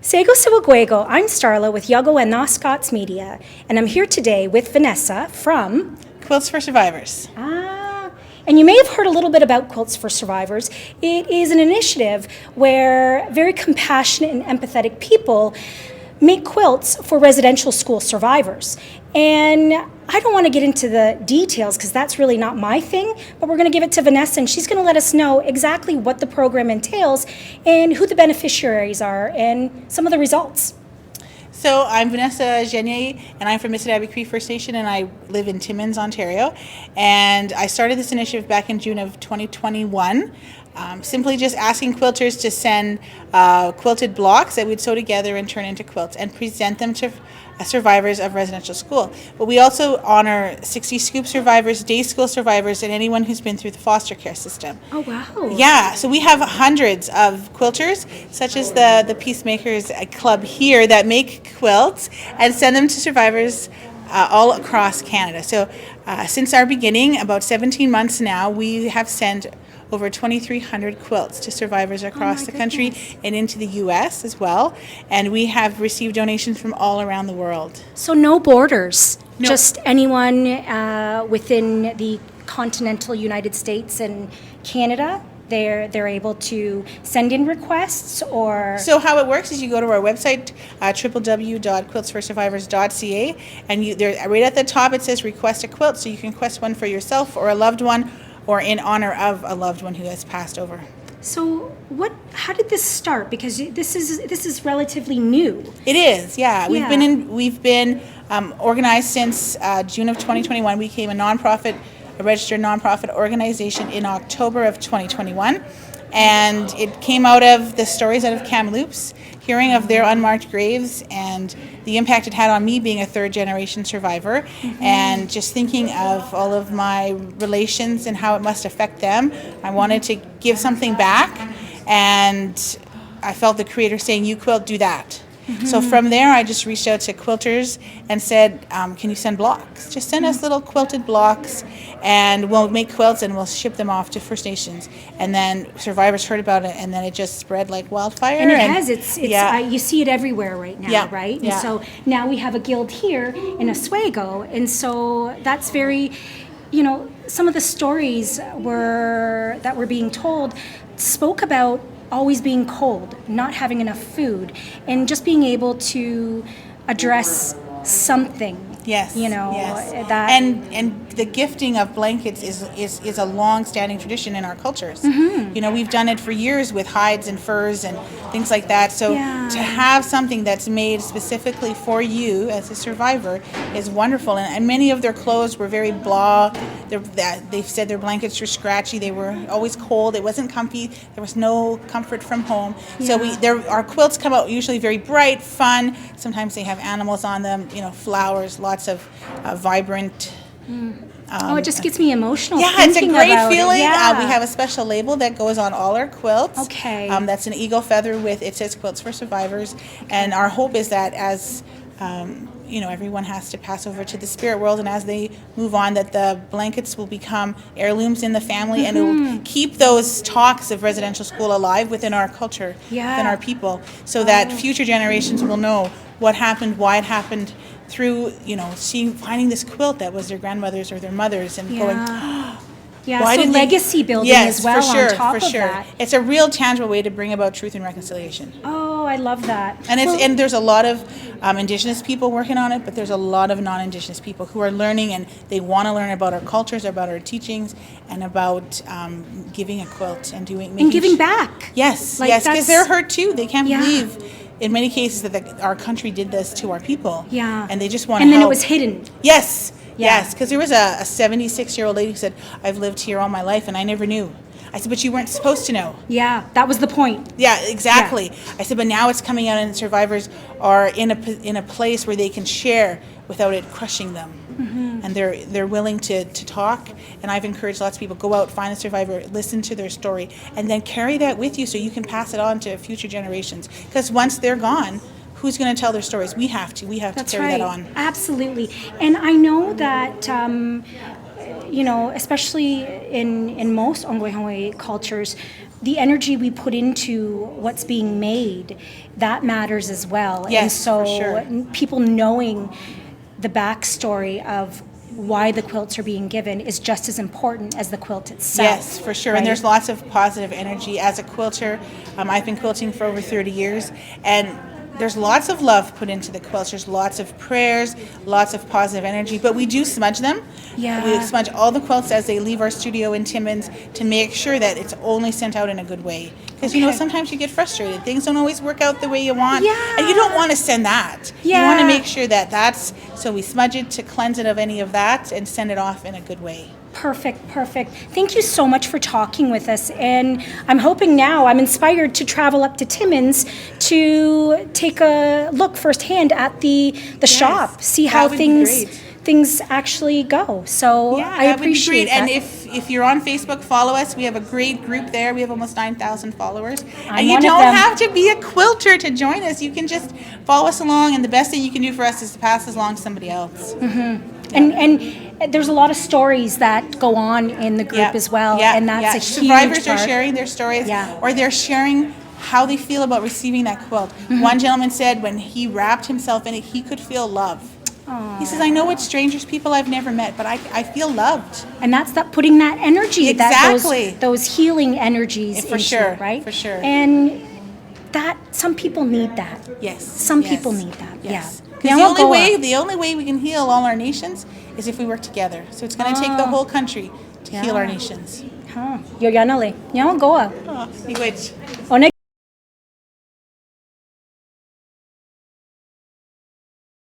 Sego Siwaguego, I'm Starla with Yago and Scots Media, and I'm here today with Vanessa from Quilts for Survivors. And you may have heard a little bit about Quilts for Survivors. It is an initiative where very compassionate and empathetic people make quilts for residential school survivors. And I don't want to get into the details because that's really not my thing, but we're going to give it to Vanessa and she's going to let us know exactly what the program entails and who the beneficiaries are and some of the results. So I'm Vanessa Génier, and I'm from Mississauga Cree First Nation, and I live in Timmins, Ontario. And I started this initiative back in June of 2021, simply just asking quilters to send quilted blocks that we'd sew together and turn into quilts and present them to survivors of residential school. But we also honor 60 scoop survivors, day school survivors, and anyone who's been through the foster care system. Oh, wow. Yeah, so we have hundreds of quilters, such as the Peacemakers Club here, that make quilts and send them to survivors all across Canada. So since our beginning, about 17 months now, we have sent over 2,300 quilts to survivors across the country and into the U.S. as well. And we have received donations from all around the world. So no borders, No. just anyone within the continental United States and Canada. They're able to send in requests or... So how it works is you go to our website, www.quiltsforsurvivors.ca, and there, right at the top it says request a quilt, so you can request one for yourself or a loved one, or in honor of a loved one who has passed over. So how did this start? Because this is relatively new. It is, yeah. Yeah. We've been organized since June of 2021. We became a registered nonprofit organization in October of 2021, and it came out of the stories out of Kamloops, hearing of their unmarked graves and the impact it had on me being a third-generation survivor, and just thinking of all of my relations and how it must affect them. I wanted to give something back, and I felt the Creator saying, "You quilt, do that." So from there, I just reached out to quilters and said, can you send blocks? Just send us little quilted blocks, and we'll make quilts and we'll ship them off to First Nations. And then survivors heard about it, and then it just spread like wildfire. And it has. yeah. You see it everywhere right now, Yeah, right? yeah. And so now we have a guild here in Oswego, and so that's very, some of the stories that were being told spoke about always being cold, not having enough food, and just being able to address something. Yes. That. And the gifting of blankets is a long-standing tradition in our cultures. We've done it for years with hides and furs and things like that. So to have something that's made specifically for you as a survivor is wonderful. And many of their clothes were very blah. They've said their blankets were scratchy. They were always cold. It wasn't comfy. There was no comfort from home. So our quilts come out usually very bright, fun. Sometimes they have animals on them, flowers, lots of vibrant. It just gets me emotional. Yeah, it's a great feeling. Yeah. We have a special label that goes on all our quilts. Okay. That's an eagle feather it says Quilts for Survivors. And our hope is that as everyone has to pass over to the spirit world, and as they move on, that the blankets will become heirlooms in the family, and it will keep those talks of residential school alive within our culture, within our people, so that future generations will know what happened, why it happened, through finding this quilt that was their grandmother's or their mother's, and going, why did legacy building as well for sure, on top for of sure. that. It's a real tangible way to bring about truth and reconciliation. Oh, I love that. And there's a lot of Indigenous people working on it, but there's a lot of non-Indigenous people who are learning, and they want to learn about our cultures, about our teachings, and about giving a quilt and giving back. Yes, because they're hurt too. They can't believe, in many cases, that our country did this to our people. Yeah. And they just want to help. And then it was hidden. Yes. Yeah. Yes, because there was a 76-year-old lady who said, "I've lived here all my life and I never knew." I said, "But you weren't supposed to know." Yeah, that was the point. Yeah, exactly. Yeah. I said, "But now it's coming out, and survivors are in a place where they can share without it crushing them." And they're willing to talk. And I've encouraged lots of people, go out, find a survivor, listen to their story, and then carry that with you so you can pass it on to future generations. Because once they're gone, who's going to tell their stories? We have to. We have That's to carry right. that on. Absolutely. And I know that, especially in most Ongwe cultures, the energy we put into what's being made, that matters as well. Yes, and so for sure. people knowing the backstory of why the quilts are being given is just as important as the quilt itself. Yes, for sure. right? And there's lots of positive energy. As a quilter, I've been quilting for over 30 years, and there's lots of love put into the quilts. There's lots of prayers, lots of positive energy, but we do smudge them. Yeah. We smudge all the quilts as they leave our studio in Timmins to make sure that it's only sent out in a good way. Because, you know, Okay. sometimes you get frustrated. Things don't always work out the way you want. Yeah. And you don't want to send that. Yeah. You want to make sure that that's, so we smudge it to cleanse it of any of that and send it off in a good way. Perfect. Thank you so much for talking with us. And I'm hoping now, I'm inspired to travel up to Timmins to take a look firsthand at the shop, see that how would be things great. things actually go. So Yeah, I that would be appreciate great. that. And if you're on Facebook, follow us. We have a great group there. We have almost 9,000 followers. I'm And you one of don't them. have to be a quilter to join us. You can just follow us along, and the best thing you can do for us is to pass us along to somebody else. And there's a lot of stories that go on in the group as well, Yeah, and that's yeah. a Survivors huge are part. sharing their stories, Yeah. or they're sharing how they feel about receiving that quilt. One gentleman said when he wrapped himself in it, he could feel love. He says, I know it's strangers, people I've never met, but I feel loved. And that's that putting that energy, Exactly. those healing energies For into sure, it, right? for sure. And that some people need that. Yes. Some yes, people need that. Yes. Yeah. Because the only way we can heal all our nations is if we work together. So it's going to take the whole country to heal our nations. Yo yanale. Yo goa. Miigwech. One